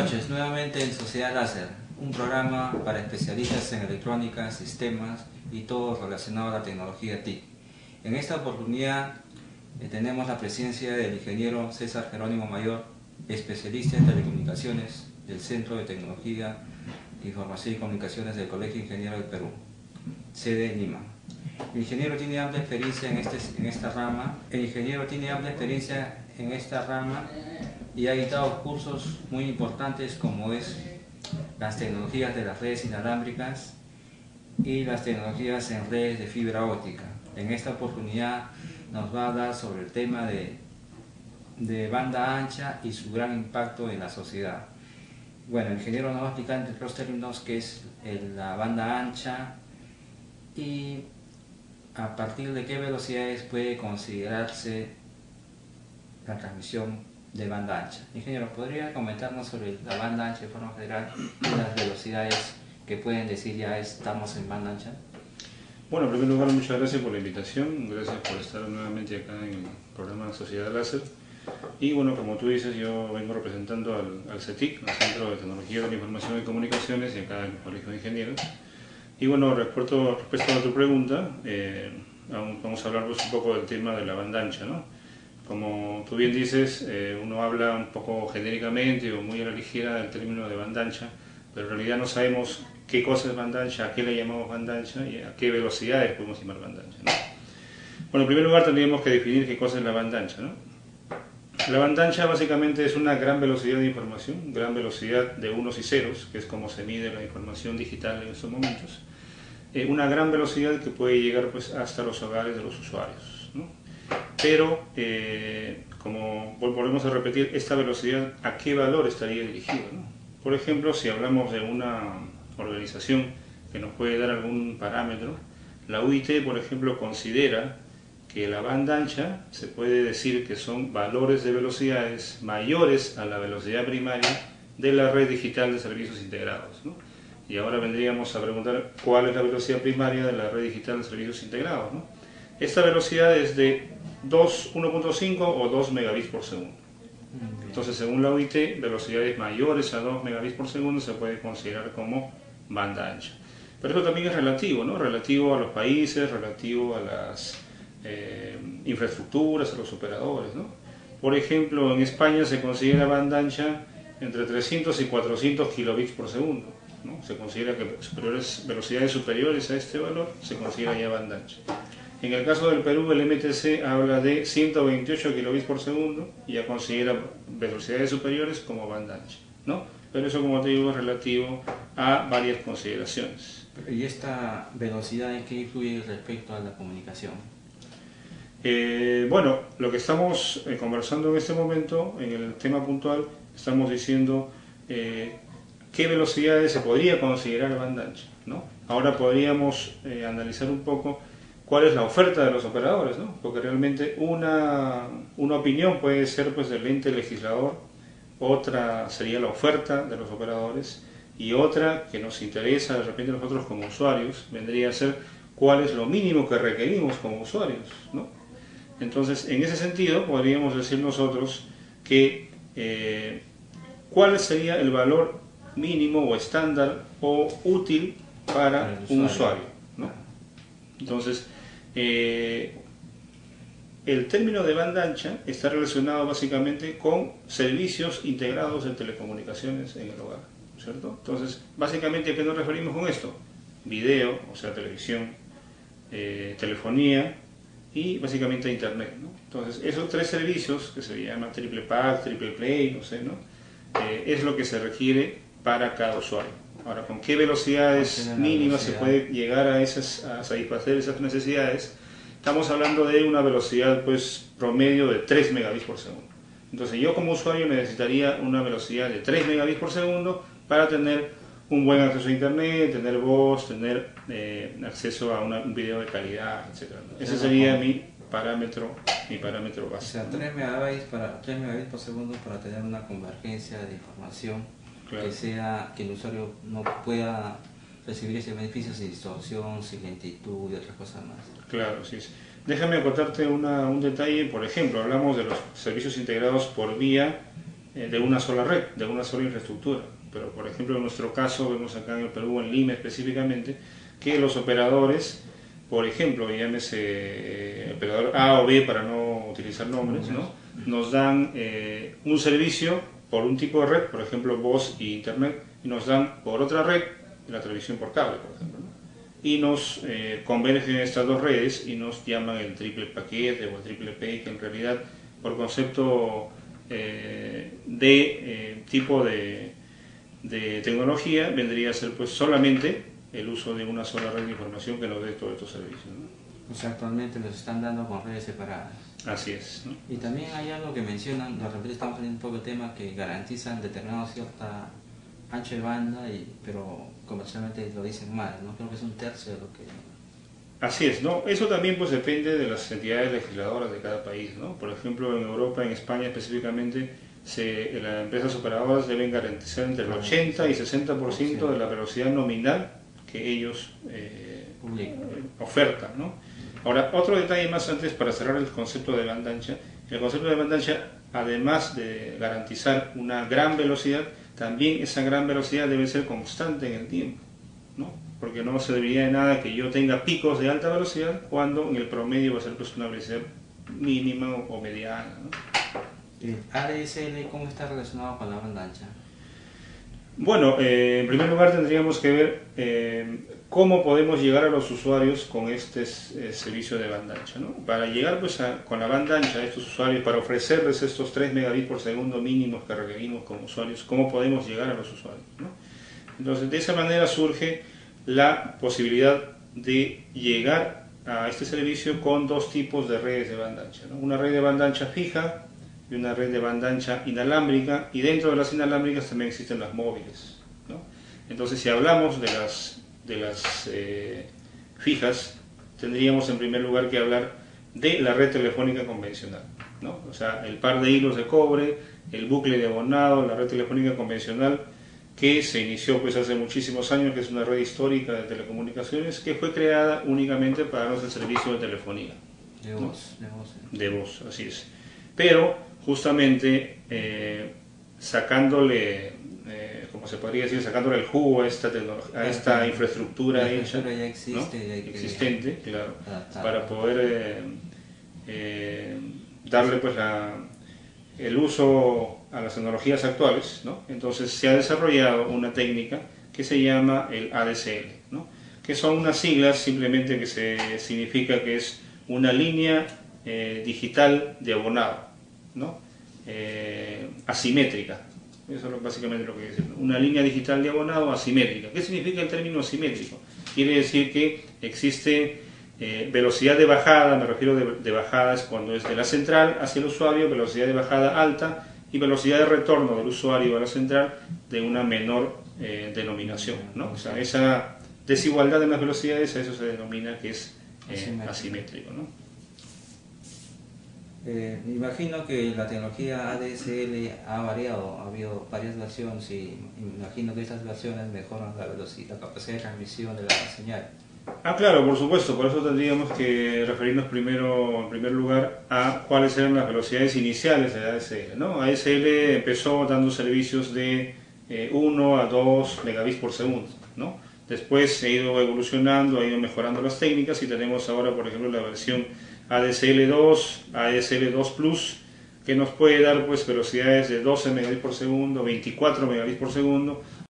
noches, nuevamente en Sociedad Láser, un programa para especialistas en electrónica, sistemas y todo relacionado a la tecnología TIC. En esta oportunidad tenemos la presencia del ingeniero César Jerónimo Mayor, especialista en telecomunicaciones del Centro de Tecnología, Información y Comunicaciones del Colegio Ingeniero del Perú, sede Lima. El ingeniero tiene amplia experiencia en esta rama. Y ha dictado cursos muy importantes como es las tecnologías de las redes inalámbricas y las tecnologías en redes de fibra óptica. En esta oportunidad nos va a hablar sobre el tema de banda ancha y su gran impacto en la sociedad. Bueno, el ingeniero nos va a explicar entre otros términos qué es la banda ancha y a partir de qué velocidades puede considerarse la transmisión de banda ancha. Ingeniero, ¿podría comentarnos sobre la banda ancha de forma general y las velocidades que pueden decir ya estamos en banda ancha? Bueno, en primer lugar, muchas gracias por la invitación, gracias por estar nuevamente acá en el programa Sociedad Láser. Y bueno, como tú dices, yo vengo representando al CETIC, al Centro de Tecnología de la Información y Comunicaciones, y acá en el Colegio de Ingenieros. Y bueno, respecto a tu pregunta, vamos a hablar pues, un poco del tema de la banda ancha, ¿no? Como tú bien dices, uno habla un poco genéricamente o muy a la ligera del término de banda ancha, pero en realidad no sabemos qué cosa es banda ancha, a qué le llamamos banda ancha y a qué velocidades podemos llamar banda ancha, ¿no? Bueno, en primer lugar tendríamos que definir qué cosa es la banda ancha, ¿no? La banda ancha básicamente es una gran velocidad de información, gran velocidad de unos y ceros, que es como se mide la información digital en estos momentos. Una gran velocidad que puede llegar pues, hasta los hogares de los usuarios, ¿no? Pero, como volvemos a repetir, esta velocidad, ¿a qué valor estaría dirigida, ¿no? Por ejemplo, si hablamos de una organización que nos puede dar algún parámetro, la UIT, por ejemplo, considera que la banda ancha se puede decir que son valores de velocidades mayores a la velocidad primaria de la red digital de servicios integrados, ¿no? Y ahora vendríamos a preguntar cuál es la velocidad primaria de la red digital de servicios integrados, ¿no? Esta velocidad es de 1.5 o 2 megabits por segundo. Entonces, según la OIT, velocidades mayores a 2 megabits por segundo se puede considerar como banda ancha. Pero eso también es relativo, ¿no? Relativo a los países, relativo a las infraestructuras, a los operadores, ¿no? Por ejemplo, en España se considera banda ancha entre 300 y 400 kilobits por segundo, ¿no? Se considera que velocidades superiores a este valor se considera ya banda ancha. En el caso del Perú, el MTC habla de 128 kilobits por segundo y ya considera velocidades superiores como banda ancha, ¿no? Pero eso, como te digo, es relativo a varias consideraciones. ¿Y esta velocidad en qué influye respecto a la comunicación? Bueno, lo que estamos conversando en este momento, en el tema puntual, estamos diciendo qué velocidades se podría considerar banda ancha, ¿no? Ahora podríamos analizar un poco cuál es la oferta de los operadores, ¿no? Porque realmente una opinión puede ser pues, del ente legislador, otra sería la oferta de los operadores y otra que nos interesa de repente nosotros como usuarios vendría a ser cuál es lo mínimo que requerimos como usuarios, ¿no? Entonces, en ese sentido podríamos decir nosotros que cuál sería el valor mínimo o estándar o útil para un usuario, ¿no? Entonces, el término de banda ancha está relacionado básicamente con servicios integrados de telecomunicaciones en el hogar, ¿cierto? Entonces, básicamente, ¿a qué nos referimos con esto? Video, o sea, televisión, telefonía y básicamente internet, ¿no? Entonces, esos tres servicios, que se llama triple pack, triple play, no sé, ¿no? Es lo que se requiere para cada usuario. Ahora, ¿con qué velocidades mínimas se puede llegar a satisfacer esas necesidades? Estamos hablando de una velocidad pues, promedio de 3 megabits por segundo. Entonces yo como usuario necesitaría una velocidad de 3 megabits por segundo para tener un buen acceso a internet, tener voz, tener acceso a un video de calidad, etc. Ese sería mi parámetro básico. O sea, 3 megabits por segundo para tener una convergencia de información. Claro. Que el usuario no pueda recibir ese beneficio sin distorsión, sin lentitud y otras cosas más. Claro, sí. Déjame acotarte un detalle. Por ejemplo, hablamos de los servicios integrados por vía de una sola red, de una sola infraestructura. Pero por ejemplo en nuestro caso, vemos acá en el Perú, en Lima específicamente, que los operadores, por ejemplo, llámese operador A o B para no utilizar nombres, ¿no? Nos dan un servicio por un tipo de red, por ejemplo voz y internet, y nos dan por otra red la televisión por cable, por ejemplo, ¿no? Y nos convergen estas dos redes y nos llaman el triple paquete o el triple P, que en realidad por concepto tipo de tecnología vendría a ser pues solamente el uso de una sola red de información que nos dé todos estos servicios, ¿no? O sea, actualmente los están dando con redes separadas. Así es, ¿no? Y también hay algo que mencionan, de repente estamos teniendo un poco de tema, que garantizan determinado cierta ancho de banda, pero comercialmente lo dicen mal, ¿no? Creo que es un tercio de lo que... Así es, ¿no? Eso también pues depende de las entidades legisladoras de cada país, ¿no? Por ejemplo, en Europa, en España específicamente, las empresas operadoras deben garantizar entre el 80 y 60% de la velocidad nominal que ellos ofertan, ¿no? Ahora, otro detalle más antes para cerrar el concepto de banda ancha. El concepto de banda ancha, además de garantizar una gran velocidad, también esa gran velocidad debe ser constante en el tiempo, ¿no? Porque no serviría de nada que yo tenga picos de alta velocidad cuando en el promedio va a ser pues una velocidad mínima o mediana, ¿no? ¿ADSL cómo está relacionado con la banda ancha? Bueno, en primer lugar tendríamos que ver cómo podemos llegar a los usuarios con este servicio de banda ancha, ¿no? Para llegar pues con la banda ancha a estos usuarios, para ofrecerles estos 3 megabits por segundo mínimos que requerimos como usuarios, ¿cómo podemos llegar a los usuarios, ¿no? Entonces de esa manera surge la posibilidad de llegar a este servicio con dos tipos de redes de banda ancha, ¿no? Una red de banda ancha fija y una red de banda ancha inalámbrica, y dentro de las inalámbricas también existen las móviles, ¿no? Entonces, si hablamos de las fijas, tendríamos en primer lugar que hablar de la red telefónica convencional, ¿no? O sea, el par de hilos de cobre, el bucle de abonado, la red telefónica convencional que se inició pues hace muchísimos años, que es una red histórica de telecomunicaciones que fue creada únicamente para darnos el servicio de telefonía. De voz, ¿no? De voz, así es. Pero justamente sacándole, como se podría decir, sacándole el jugo a esta infraestructura hecha, ya existe, ¿no? ya hay que existente, claro, adaptar, para poder darle pues el uso a las tecnologías actuales, ¿no? Entonces se ha desarrollado una técnica que se llama el ADSL, ¿no? Que son unas siglas simplemente que significa que es una línea digital de abonado, ¿no? Asimétrica. Eso es básicamente lo que quiere decir. Una línea digital de abonado asimétrica. ¿Qué significa el término asimétrico? Quiere decir que existe velocidad de bajada, me refiero de bajada es cuando es de la central hacia el usuario, velocidad de bajada alta, y velocidad de retorno del usuario a la central de una menor denominación, ¿no? O sea, esa desigualdad en las velocidades, a eso se denomina que es asimétrico, ¿no? Me imagino que la tecnología ADSL ha variado, ha habido varias versiones y me imagino que estas versiones mejoran la velocidad, la capacidad de transmisión de la señal. Ah, claro, por supuesto, por eso tendríamos que referirnos primero, en primer lugar, a cuáles eran las velocidades iniciales de ADSL, ¿no? ADSL empezó dando servicios de 1 a 2 megabits por segundo, ¿no? Después se ha ido evolucionando, ha ido mejorando las técnicas y tenemos ahora, por ejemplo, la versión ADSL 2, ADSL 2 Plus, que nos puede dar pues velocidades de 12 megabits por segundo, 24 megabits por segundo,